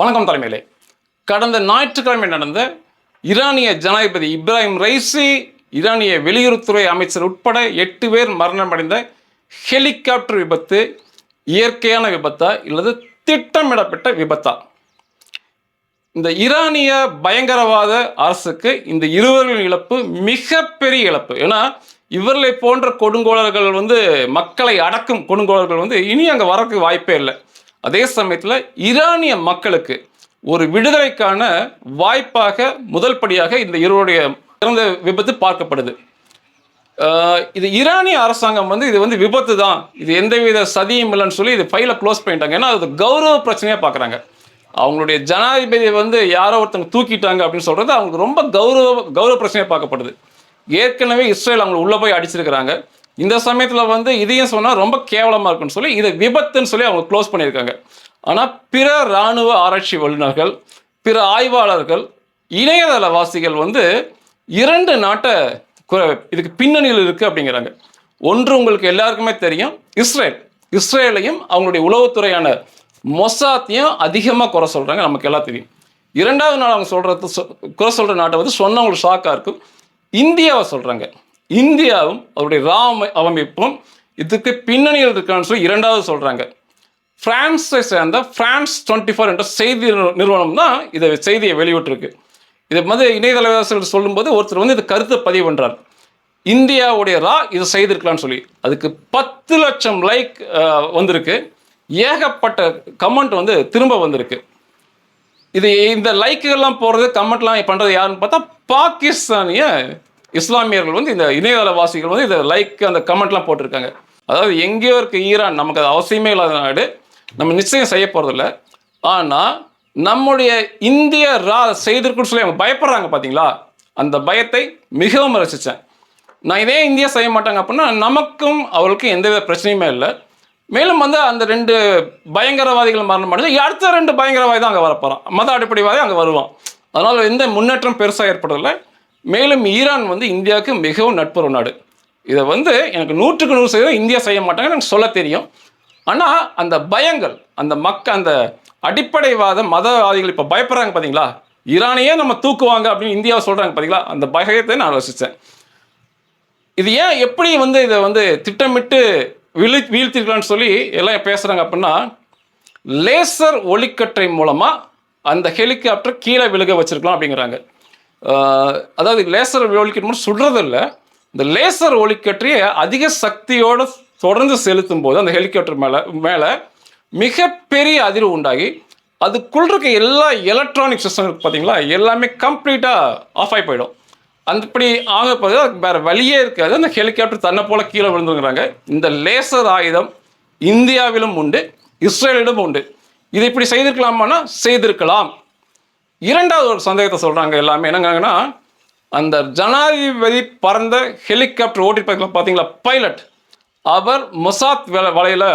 வணக்கம் தலைமையிலே. கடந்த ஞாயிற்றுக்கிழமை நடந்த ஈரானிய ஜனாதிபதி இப்ராஹிம் ரைசி, ஈரானிய வெளியுறவுத்துறை அமைச்சர் உட்பட 8 பேர் மரணமடைந்த ஹெலிகாப்டர் விபத்து இயற்கையான விபத்தா இல்லது திட்டமிடப்பட்ட விபத்தா? இந்த ஈரானிய பயங்கரவாத அரசுக்கு இந்த இருவர்களின் இழப்பு மிகப்பெரிய இழப்பு. ஏன்னா இவர்களை போன்ற கொடுங்கோலர்கள் மக்களை அடக்கும் கொடுங்கோலர்கள் இனி அங்கே வரக்கு வாய்ப்பே இல்லை. அதே சமயத்தில் ஈரானிய மக்களுக்கு ஒரு விடுதலைக்கான வாய்ப்பாக முதல் படியாக இந்த இருவருடைய இறந்த விபத்து பார்க்கப்படுது. இது ஈரானிய அரசாங்கம் இது விபத்து தான், இது எந்தவித சதியும் இல்லைன்னு சொல்லி இது ஃபைலை க்ளோஸ் பண்ணிட்டாங்க. ஏன்னா அது கௌரவ பிரச்சனையாக பார்க்குறாங்க. அவங்களுடைய ஜனாதிபதி யாரோ ஒருத்தவங்க தூக்கிட்டாங்க அப்படின்னு சொல்கிறது அவங்களுக்கு ரொம்ப கௌரவ பிரச்சனையாக பார்க்கப்படுது. ஏற்கனவே இஸ்ரேல் அவங்களை உள்ளே போய் அடிச்சிருக்கிறாங்க. இந்த சமயத்தில் இதையும் சொன்னால் ரொம்ப கேவலமாக இருக்குன்னு சொல்லி இதை விபத்துன்னு சொல்லி அவங்க க்ளோஸ் பண்ணியிருக்காங்க. ஆனால் பிற இராணுவ ஆராய்ச்சி வல்லுநர்கள், பிற ஆய்வாளர்கள், இணையதளவாசிகள் 2 நாட்டை இதுக்கு பின்னணியில் இருக்குது அப்படிங்கிறாங்க. ஒன்று உங்களுக்கு எல்லாருக்குமே தெரியும், இஸ்ரேலையும் அவங்களுடைய உளவுத்துறையான மொசாத்தையும் அதிகமாக குறை சொல்கிறாங்க, நமக்கு எல்லாம் தெரியும். 2வது நாள் அவங்க குறை சொல்கிற நாட்டை சொன்னவங்களுக்கு ஷாக்காக இருக்கும், இந்தியாவை சொல்கிறாங்க. இந்தியாவும் அவருடைய அமைப்பும் இதுக்கு பின்னணியில் இருக்கான்னு சொல்லி 2வது சொல்கிறாங்க. பிரான்ஸை சேர்ந்த France 24 என்ற செய்தி நிறுவனம் தான் இதை செய்தியை வெளியிட்டிருக்கு. இதை இணையதளவாசிகள் சொல்லும்போது ஒருத்தர் இது கருத்தை பதிவு பண்ணுறார். இந்தியாவுடைய இது செய்திருக்கலான்னு சொல்லி அதுக்கு 10 லட்சம் லைக் வந்திருக்கு. ஏகப்பட்ட கமெண்ட் திரும்ப வந்திருக்கு. இந்த லைக்குகள்லாம் போடுறது, கமெண்ட்லாம் பண்ணுறது யாருன்னு பார்த்தா பாகிஸ்தானிய இஸ்லாமியர்கள் இந்த இணையதளவாசிகள் இதை லைக் அந்த கமெண்ட்லாம் போட்டிருக்காங்க. அதாவது எங்கேயோ இருக்க ஈரான் நமக்கு அது அவசியமே இல்லாத நாடு, நம்ம நிச்சயம் செய்ய போகிறதில்ல. ஆனால் நம்முடைய இந்திய செய்திருக்குன்னு சொல்லி அவங்க பயப்படுறாங்க பார்த்தீங்களா, அந்த பயத்தை மிகவும் ரசித்தேன். நான் இதே இந்தியா செய்ய மாட்டாங்க அப்படின்னா நமக்கும் அவர்களுக்கும் எந்தவித பிரச்சனையுமே இல்லை. மேலும் அந்த 2 பயங்கரவாதிகள் மரணம் அடைஞ்சு அடுத்த 2 பயங்கரவாதி தான் அங்கே வரப்போகிறான், மத அடிப்படைவாதி அங்கே வருவான். அதனால் எந்த முன்னேற்றம் பெருசாக ஏற்படலை. மேலும் ஈரான் இந்தியாவுக்கு மிகவும் நட்புறவு நாடு. இதை எனக்கு 100க்கு 100% இந்தியா செய்ய மாட்டாங்க எனக்கு சொல்ல தெரியும். ஆனால் அந்த பயங்கள், அந்த அடிப்படைவாத மதவாதிகள் இப்போ பயப்படுறாங்க பார்த்தீங்களா, ஈரானையே நம்ம தூக்குவாங்க அப்படின்னு இந்தியாவை சொல்கிறாங்க பார்த்தீங்களா, அந்த பயத்தை நான் ரசித்தேன். இது ஏன் எப்படி இதை திட்டமிட்டு வீழ்த்திருக்கலான்னு சொல்லி எல்லாம் பேசுகிறாங்க அப்படின்னா, லேசர் ஒளிக்கற்றை மூலமாக அந்த ஹெலிகாப்டர் கீழே விழுக வச்சிருக்கலாம் அப்படிங்கிறாங்க. அதாவது லேசர் ஒளிக்கற்றை சுடுறது இல்லை, இந்த லேசர் ஒளிக்கற்றையை அதிக சக்தியோடு தொடர்ந்து செலுத்தும் போது அந்த ஹெலிகாப்டர் மேலே மிகப்பெரிய அதிர்வு உண்டாகி அதுக்குள் இருக்க எல்லா எலக்ட்ரானிக் சிஸ்டம் இருக்குது பார்த்தீங்களா, எல்லாமே கம்ப்ளீட்டாக ஆஃப் ஆகி போயிடும். அப்படி ஆகப்போது அதுக்கு வேறு வழியே இருக்காது, அந்த ஹெலிகாப்டர் தன்னை போல் கீழே விழுந்துங்கிறாங்க. இந்த லேசர் ஆயுதம் இந்தியாவிலும் உண்டு, இஸ்ரேலிடம் உண்டு. இது இப்படி செய்திருக்கலாமான்னா செய்திருக்கலாம். 2வது ஒரு சந்தேகத்தை சொல்கிறாங்க எல்லாமே, என்னங்கன்னா அந்த ஜனாதிபதி பறந்த ஹெலிகாப்டர் ஓட்டிட்டு பார்த்தீங்களா பைலட், அவர் மொசாத் வலையில்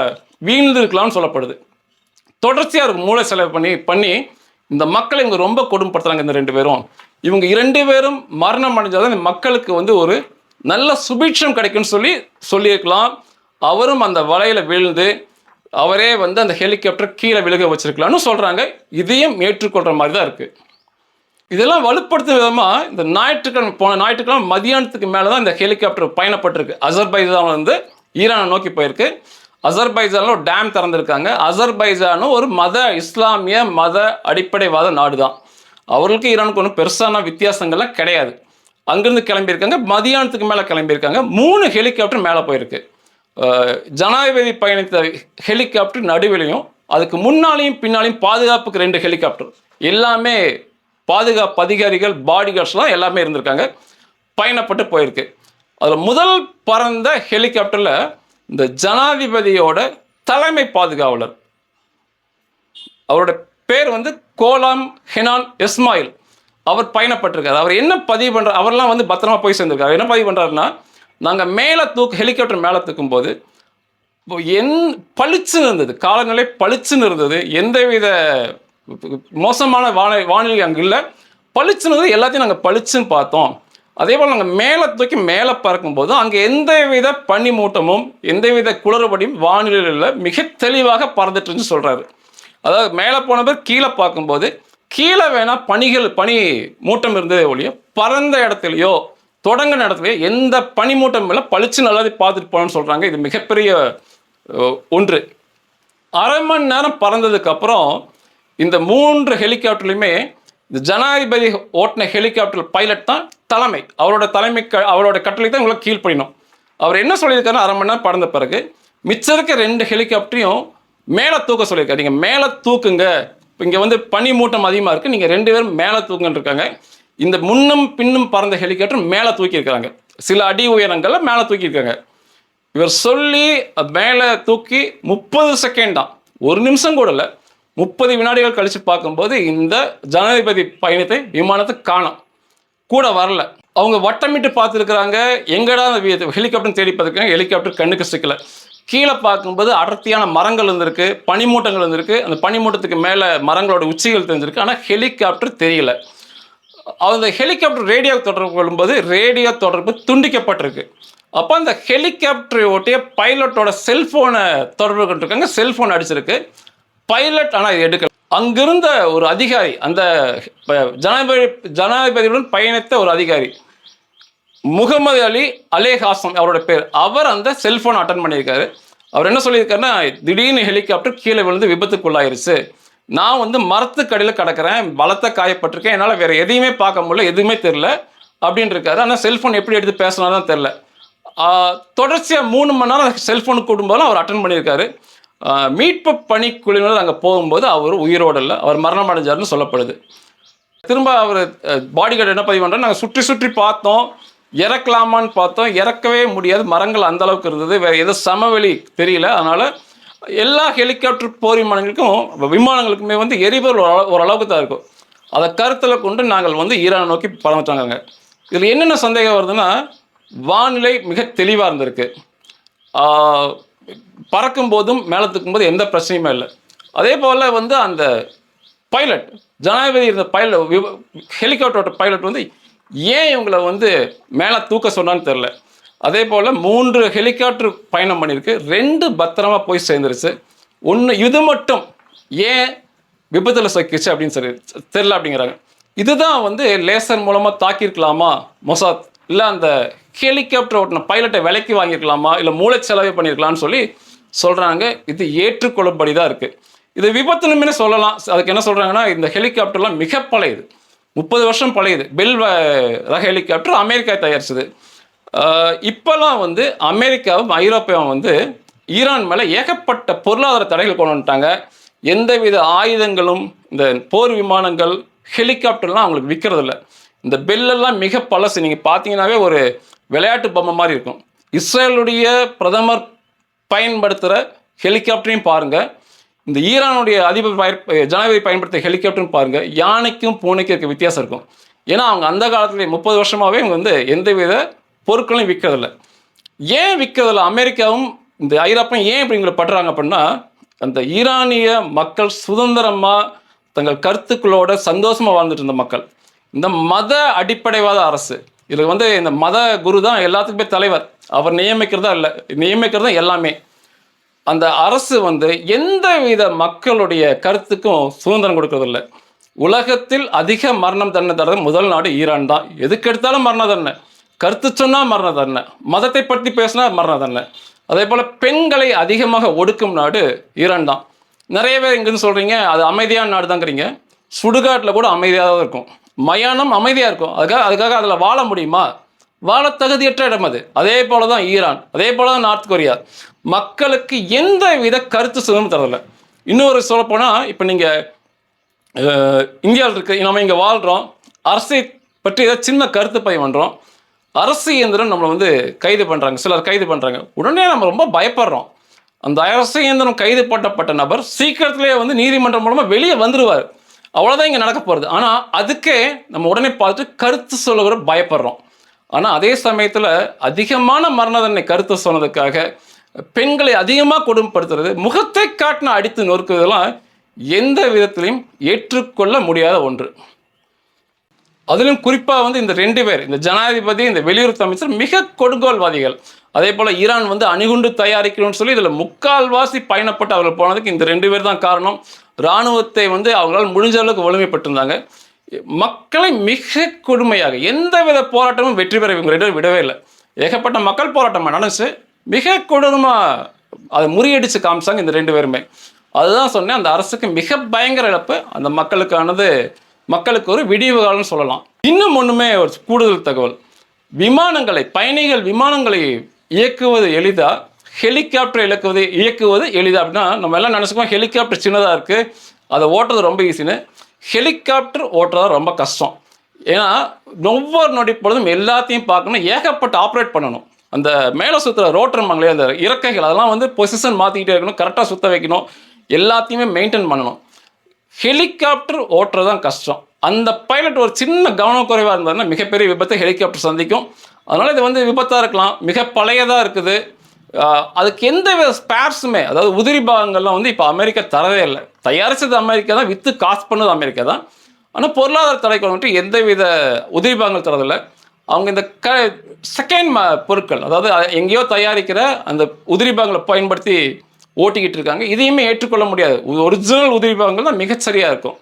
வீழ்ந்திருக்கலாம்னு சொல்லப்படுது. தொடர்ச்சியாக ஒரு மூளை செலவு பண்ணி இந்த மக்களை இவங்க ரொம்ப கொடுமைப்படுத்துறாங்க. இந்த 2 பேரும் இவங்க 2 பேரும் மரணம் அடைஞ்சாதான் இந்த மக்களுக்கு ஒரு நல்ல சுபீட்சம் கிடைக்கும்னு சொல்லியிருக்கலாம். அவரும் அந்த வலையில் வீழ்ந்து அவரே அந்த ஹெலிகாப்டர் கீழே விழுக வச்சிருக்கலாம்னு சொல்கிறாங்க. இதையும் ஏற்றுக்கொள்கிற மாதிரி தான் இருக்குது. இதெல்லாம் வலுப்படுத்தும் விதமாக இந்த போன ஞாயிற்றுக்கிழமை மதியானத்துக்கு மேலே தான் இந்த ஹெலிகாப்டர் பயணப்பட்டிருக்கு. அசர்பைஜான் ஈரானை நோக்கி போயிருக்கு. அசர்பைஜானில் ஒரு டேம் திறந்துருக்காங்க. அசர்பைஜானும் ஒரு இஸ்லாமிய மத அடிப்படைவாத நாடு தான். அவர்களுக்கு ஈரானுக்கு ஒன்றும் பெருசான வித்தியாசங்கள்லாம் கிடையாது. அங்கேருந்து கிளம்பியிருக்காங்க, மதியானத்துக்கு மேலே கிளம்பியிருக்காங்க. 3 ஹெலிகாப்டர் மேலே போயிருக்கு. ஜனாதிபதி பயணித்த ஹெலிகாப்டர் நடுவிலையும் அதுக்கு முன்னாலையும் பின்னாலையும் பாதுகாப்புக்கு 2 ஹெலிகாப்டர், எல்லாமே பாதுகாப்பு அதிகாரிகள், பாடிகார்ட்ஸ்லாம் எல்லாமே இருந்திருக்காங்க, பயணப்பட்டு போயிருக்கு. அதில் முதல் பறந்த ஹெலிகாப்டரில் இந்த ஜனாதிபதியோட தலைமை பாதுகாவலர், அவரோட பேர் கோலாம் ஹெனான் இஸ்மாயில், அவர் பயணப்பட்டிருக்காரு. அவர் என்ன பதிவு பண்ணுறார், அவர்லாம் பத்திரமா போய் சேர்ந்திருக்காரு. என்ன பதிவு பண்ணுறாருன்னா, நாங்கள் ஹெலிகாப்டர் மேலே தூக்கும்போது பளிச்சுன்னு இருந்தது, காலநிலை பளிச்சுன்னு இருந்தது, எந்தவித மோசமான வானிலை அங்கே இல்லை, பளிச்சுன்னு எல்லாத்தையும் நாங்கள் பளிச்சுன்னு பார்த்தோம். அதே போல் நாங்கள் மேலே பறக்கும்போது அங்கே எந்தவித பனிமூட்டமும் எந்தவித குளறுபடியும் வானிலையில் மிக தெளிவாக பறந்துட்டுன்னு சொல்கிறாரு. அதாவது மேலே போன பேர் கீழே பார்க்கும்போது கீழே வேணால் பனி மூட்டம் இருந்ததே ஒழிய பறந்த இடத்துலையோ தொடங்கின இடத்துலையோ எந்த பனி மூட்டம் இல்லை பளிச்சு நல்லாவே பார்த்துட்டு போகணும்னு சொல்கிறாங்க. இது மிகப்பெரிய ஒன்று. அரை மணி நேரம் பறந்ததுக்கப்புறம் இந்த 3 ஹெலிகாப்டர்லையுமே இந்த ஜனாதிபதி ஓட்டின ஹெலிகாப்டர் பைலட் தான் தலைமை. அவரோட கட்டளை தான் இவங்களை கீழ்ப்படியணும். அவர் என்ன சொல்லியிருக்காருன்னா, அரை மணி நேரம் பறந்த பிறகு மிச்சம் இருக்க 2 ஹெலிகாப்டரையும் மேலே தூக்க சொல்லியிருக்காரு. நீங்கள் மேலே தூக்குங்க, இப்போ இங்கே வந்து பனி மூட்டம் அதிகமாக இருக்குது, நீங்கள் 2 பேரும் மேலே தூக்குன்னு இருக்காங்க. இந்த முன்னும் பின்னும் பறந்த ஹெலிகாப்டர் மேலே தூக்கியிருக்காங்க. சில அடி உயரங்களில் மேலே தூக்கியிருக்காங்க. இவர் சொல்லி மேலே தூக்கி 30 செகண்ட் தான், 1 நிமிஷம் கூட இல்லை, 30 வினாடிகள் கழித்து பார்க்கும்போது இந்த ஜனாதிபதி பயணத்தை விமானத்தை காணோம், கூட வரல. அவங்க வட்டமிட்டு பார்த்துருக்குறாங்க, எங்கடா ஹெலிகாப்டர் தேடி பார்த்துருக்காங்க, ஹெலிகாப்டர் கண்ணுக்கு சிக்கலை. கீழே பார்க்கும்போது அடர்த்தியான மரங்கள் இருந்திருக்கு, பனிமூட்டங்கள் இருந்திருக்கு, அந்த பனிமூட்டத்துக்கு மேலே மரங்களோட உச்சிகள் தெரிஞ்சிருக்கு, ஆனால் ஹெலிகாப்டர் தெரியல. அந்த ஹெலிகாப்டர் ரேடியோ தொடர்பு கொள்ளும்போது ரேடியோ தொடர்பு துண்டிக்கப்பட்டிருக்கு. அப்போ அந்த ஹெலிகாப்டரை ஓட்டிய பைலட்டோட செல்ஃபோனை தொடர்பு கொண்டிருக்காங்க, செல்ஃபோன் அடிச்சிருக்கு. பைலட் ஆனால் இது எடுக்கல. அங்கிருந்த ஒரு அதிகாரி, அந்த ஜனாதிபதியுடன் பயணித்த ஒரு அதிகாரி, முகமது அலி அலேஹாசம் அவரோட பேர், அவர் அந்த செல்ஃபோன் அட்டன் பண்ணியிருக்காரு. அவர் என்ன சொல்லியிருக்காருன்னா, திடீர்னு ஹெலிகாப்டர் கீழே விழுந்து விபத்துக்குள்ளாயிருச்சு, நான் வந்து மரத்துக்கடியில் கிடக்கிறேன், பலத்தை காயப்பட்டிருக்கேன், என்னால் வேறு எதையுமே பார்க்க முடியல, எதுவுமே தெரில அப்படின்னு இருக்காரு. ஆனால் செல்ஃபோன் எப்படி எடுத்து பேசினாதான் தெரில. தொடர்ச்சியாக 3 மணி நேரம் செல்ஃபோனுக்கு கூடும்போதும் அவர் அட்டன் பண்ணியிருக்காரு. மீட்பு பணிக்குழுவினர் அங்கே போகும்போது அவர் உயிரோடு இல்லை, அவர் மரணம் அடைஞ்சார்னு சொல்லப்படுது. திரும்ப அவர் பாடிகார்டு என்ன பதிவு பண்ணுறாரு, நாங்கள் சுற்றி சுற்றி பார்த்தோம், இறக்கலாமான்னு பார்த்தோம், இறக்கவே முடியாது, மரங்கள் அந்த அளவுக்கு இருந்தது, வேறு எதுவும் சமவெளி தெரியல. அதனால் எல்லா ஹெலிகாப்டர் போர் விமானங்களுக்குமே வந்து எரிபொருள் ஓரளவுக்கு தான் இருக்கும். அதை கருத்தில் கொண்டு நாங்கள் வந்து ஈரானை நோக்கி பறந்துட்டாங்க. இதில் என்னென்ன சந்தேகம் வருதுன்னா, வானிலை மிக தெளிவாக இருந்திருக்கு, பறக்கும் போதும் மேலே தூக்கும் போது எந்த பிரச்சனையுமே இல்லை. அதே போல் வந்து அந்த பைலட், ஜனாதிபதி இருந்த ஹெலிகாப்டரோட பைலட் வந்து ஏன் இவங்களை வந்து மேலே தூக்க சொன்னான்னு தெரில. அதே போல் 3 ஹெலிகாப்டர் பயணம் பண்ணியிருக்கு, 2 பத்திரமா போய் சேர்ந்துருச்சு, 1 இது மட்டும் ஏன் விபத்தில் சிக்கிச்சு அப்படின்னு சொல்லி தெரில அப்படிங்கிறாங்க. இதுதான் வந்து லேசர் மூலமாக தாக்கியிருக்கலாமா மொசாத், இல்லை அந்த ஹெலிகாப்டர் ஓட்டின பைலட்டை விலைக்கு வாங்கியிருக்கலாமா, இல்லை மூளைச்செலவு பண்ணியிருக்கலாம்னு சொல்லி சொல்கிறாங்க. இது ஏற்றுக்கொள்ளப்படி தான் இருக்குது. இது விபத்துனுமே சொல்லலாம். அதுக்கு என்ன சொல்கிறாங்கன்னா, இந்த ஹெலிகாப்டர்லாம் மிக பழையது, 30 வருஷம் பழையது. பெல் ரக ஹெலிகாப்டர் அமெரிக்கா தயாரிச்சது. இப்போல்லாம் வந்து அமெரிக்காவும் ஐரோப்பாவும் வந்து ஈரான் மேலே ஏகப்பட்ட பொருளாதார தடைகள் கொண்டு வந்துட்டாங்க. எந்தவித ஆயுதங்களும், இந்த போர் விமானங்கள், ஹெலிகாப்டர்லாம் அவங்களுக்கு விற்கிறதில்ல. இந்த பெல்லெல்லாம் மிக பழசு. நீங்கள் பார்த்தீங்கன்னாவே ஒரு விளையாட்டு பொம்மை மாதிரி இருக்கும். இஸ்ரேலுடைய பிரதமர் பயன்படுத்துகிற ஹெலிகாப்டரையும் பாருங்கள், இந்த ஈரானுடைய ஜனாதிபதி பயன்படுத்த ஹெலிகாப்டரும் பாருங்கள், யானைக்கும் பூனைக்கும் இருக்க வித்தியாசம் இருக்கும். ஏன்னா அவங்க அந்த காலத்துல 30 வருஷமாகவே இவங்க வந்து எந்தவித பொருட்களையும் விற்கிறதில்ல. ஏன் விற்கிறதில்ல? அமெரிக்காவும் இந்த ஐரோப்பாவும் ஏன் இப்படி இவங்களை படுறாங்க அப்படின்னா, அந்த ஈரானிய மக்கள் சுதந்திரமாக தங்கள் கருத்துக்களோட சந்தோஷமாக வாழ்ந்துட்டு இருந்த மக்கள். இந்த மத அடிப்படைவாத அரசு, இதில் வந்து இந்த மத குரு தான் எல்லாத்துக்குமே தலைவர், அவர் நியமிக்கிறதா எல்லாமே. அந்த அரசு வந்து எந்த வித மக்களுடைய கருத்துக்கும் சுதந்திரம் கொடுக்கறதில்லை. உலகத்தில் அதிக மரணம் தண்டனை தர முதல் நாடு ஈரான் தான். எதுக்கு எடுத்தாலும் மரண தண்டனை, கருத்து சொன்னால் மரண தண்டனை, மதத்தை பற்றி பேசினா மரண தண்டனை. அதே போல் பெண்களை அதிகமாக ஒடுக்கும் நாடு ஈரான் தான். நிறைய பேர் இங்கேருந்து சொல்கிறீங்க அது அமைதியான நாடு தாங்கிறீங்க, சுடுகாட்டில் கூட அமைதியாக தான் இருக்கும், மயானம் அமைதியாக இருக்கும். அதுக்காக அதில் வாழ முடியுமா? வாழ தகுதியற்ற இடம் அது. அதே போல தான் ஈரான், அதே போல தான் நார்த் கொரியா. மக்களுக்கு எந்த வித கருத்து சுதந்திரம் தரதில்லை. இன்னொரு சொல்லப்போனால், இப்போ நீங்கள் இந்தியாவில் இருக்க நம்ம இங்கே வாழ்கிறோம், அரசை பற்றி ஏதாவது சின்ன கருத்து பதிவு பண்ணுறோம், அரசு இயந்திரம் நம்மளை வந்து கைது பண்ணுறாங்க, சிலர் கைது பண்ணுறாங்க, உடனே நம்ம ரொம்ப பயப்படுறோம். அந்த அரசு இயந்திரம் கைது பண்ணப்பட்ட நபர் சீக்கிரத்திலேயே வந்து நீதிமன்றம் மூலமாக வெளியே வந்துடுவார், அவ்வளோதான் இங்கே நடக்க போகிறது. ஆனால் அதுக்கே நம்ம உடனே பார்த்துட்டு கருத்து சொல்ல கூட பயப்படுறோம். ஆனால் அதே சமயத்தில் அதிகமான மரண தண்டனை கருத்து சொன்னதுக்காக பெண்களை அதிகமாக கொடுமைப்படுத்துறது, முகத்தை காட்டின அடித்து நொறுக்குவதெல்லாம் எந்த விதத்திலையும் ஏற்றுக்கொள்ள முடியாத ஒன்று. அதிலும் குறிப்பாக வந்து இந்த 2 பேர், இந்த ஜனாதிபதி, இந்த வெளியுறவு அமைச்சர் மிக கொடுங்கோல்வாதிகள். அதே போல் ஈரான் வந்து அணுகுண்டு தயாரிக்கணும்னு சொல்லி இதில் 3/4 பயணப்பட்டு அவர்கள் போனதுக்கு இந்த 2 பேர் தான் காரணம். இராணுவத்தை வந்து அவங்களால் முடிஞ்ச அளவுக்கு வலிமைப்பட்டிருந்தாங்க. மக்களை மிக கொடுமையாக எந்தவித போராட்டமும் வெற்றி பெற இவங்க விடவே இல்லை. ஏகப்பட்ட மக்கள் போராட்டம் நடந்துச்சு, மிக கொடூரமாக அதை முறியடித்து காமிச்சாங்க இந்த 2 பேருமே. அதுதான் சொன்னேன், அந்த அரசுக்கு மிக பயங்கர இழப்பு, அந்த மக்களுக்கு ஒரு விடிவு காலம்னு சொல்லலாம். இன்னும் ஒன்றுமே ஒரு கூடுதல் தகவல், பயணிகள் விமானங்களை இயக்குவது எளிதா, ஹெலிகாப்டர் இயக்குவது எளிதா அப்படின்னா, நம்ம எல்லாம் நினச்சிக்குவோம் ஹெலிகாப்டர் சின்னதாக இருக்குது, அதை ஓட்டுறது ரொம்ப ஈஸின்னு. ஹெலிகாப்டர் ஓட்டுறது ரொம்ப கஷ்டம். ஏன்னா ஒவ்வொரு நொடி பொழுதும் எல்லாத்தையும் பார்க்கணும், ஏகப்பட்ட ஆப்ரேட் பண்ணணும். அந்த மேலே சுற்றுற ரோட்டர்மாங்களே, அந்த இறக்கைகள், அதெல்லாம் வந்து பொசிஷன் மாற்றிக்கிட்டே இருக்கணும், கரெக்டாக சுற்ற வைக்கணும், எல்லாத்தையுமே மெயின்டைன் பண்ணணும். ஹெலிகாப்டர் ஓட்டுறது தான் கஷ்டம். அந்த பைலட் ஒரு சின்ன கவனக்குறைவாக இருந்தாருன்னா மிகப்பெரிய விபத்தை ஹெலிகாப்டர் சந்திக்கும். அதனால் இது வந்து விபத்தாக இருக்கலாம், மிக பழையதாக இருக்குது, அதுக்கு எந்த வித ஸ்பேர்ஸுமே, அதாவது உதிரி பாகங்கள்லாம் வந்து இப்போ அமெரிக்கா தரவே இல்லை. தயாரித்தது அமெரிக்கா தான், விற்று காசு பண்ணது அமெரிக்கா தான். ஆனால் பொருளாதார தடைக்கு வந்துட்டு எந்தவித உதிரி பாகங்கள் தரதில்லை. அவங்க இந்த செகண்ட் பொருட்கள், அதாவது எங்கேயோ தயாரிக்கிற அந்த உதிரி பாகங்களை பயன்படுத்தி ஓட்டிக்கிட்டு இருக்காங்க. இதையுமே ஏற்றுக்கொள்ள முடியாது. ஒரிஜினல் உதிரி பாகங்கள் தான் மிகச்சரியாக இருக்கும்.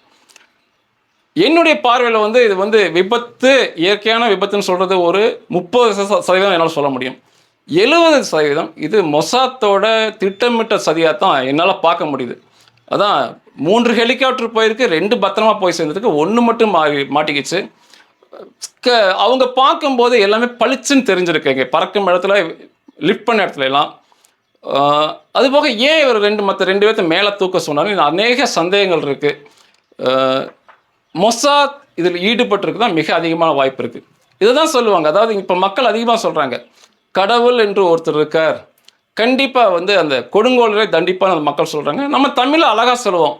என்னுடைய பார்வையில் வந்து இது வந்து விபத்து, இயற்கையான விபத்துன்னு சொல்கிறது ஒரு 30% என்னால் சொல்ல முடியும். 70% இது மொசாத்தோட திட்டமிட்ட சதியாக தான் என்னால் பார்க்க முடியுது. அதான் 3 ஹெலிகாப்டர் போயிருக்கு, 2 பத்திரமா போய் சேர்ந்ததுக்கு 1 மட்டும் மாட்டிக்கிச்சு. அவங்க பார்க்கும்போது எல்லாமே பளிச்சுன்னு தெரிஞ்சிருக்குங்க, பறக்கும் இடத்துல, லிஃப்ட் பண்ண இடத்துல எல்லாம். அதுபோக ஏன் இவர் மற்ற 2 பேர்த்த மேலே தூக்க சொன்னாங்க, அநேக சந்தேகங்கள் இருக்குது. மொசாத் இதில் ஈடுபட்டிருக்கு தான் மிக அதிகமான வாய்ப்பு இருக்குது. இதை தான் சொல்லுவாங்க. அதாவது இப்போ மக்கள் அதிகமாக சொல்கிறாங்க, கடவுள் என்று ஒருத்தர் இருக்கார், கண்டிப்பாக வந்து அந்த கொடுங்கோலரை தண்டிப்பான அந்த மக்கள் சொல்கிறாங்க. நம்ம தமிழில் அழகாக சொல்லுவோம்,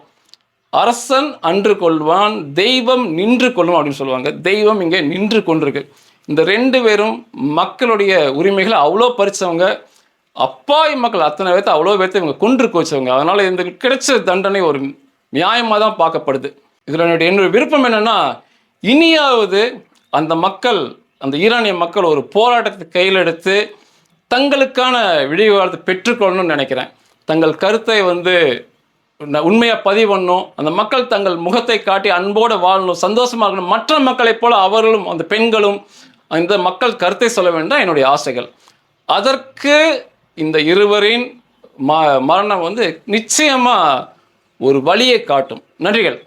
அரசன் அன்று கொள்வான், தெய்வம் நின்று கொள்ளும் அப்படின்னு சொல்லுவாங்க. தெய்வம் இங்கே நின்று கொண்டிருக்கு. இந்த 2 பேரும் மக்களுடைய உரிமைகளை அவ்வளோ பறித்தவங்க, அப்பாவி மக்கள் அத்தனை பேர்த்து அவ்வளோ பேர்த்து இவங்க கொன்று குவிச்சவங்க. அதனால் இந்த கிடைச்ச தண்டனை ஒரு நியாயமாக தான் பார்க்கப்படுது. இதில் என்னுடைய விருப்பம் என்னென்னா, இனியாவது அந்த மக்கள், அந்த ஈரானிய மக்கள் ஒரு போராட்டத்தை கையில் எடுத்து தங்களுக்கான விடிவு காலத்தை பெற்றுக்கொள்ளணும்னு நினைக்கிறேன். தங்கள் கருத்தை வந்து உண்மையாக பதிவு பண்ணணும், அந்த மக்கள் தங்கள் முகத்தை காட்டி அன்போடு வாழணும், சந்தோஷமாக இருக்கணும், மற்ற மக்களைப் போல அவர்களும், அந்த பெண்களும் இந்த மக்கள் கருத்தை சொல்ல வேண்டாம் என்னுடைய ஆசைகள். அதற்கு இந்த இருவரின் மரணம் வந்து நிச்சயமாக ஒரு வழியை காட்டும். நன்றிகள்.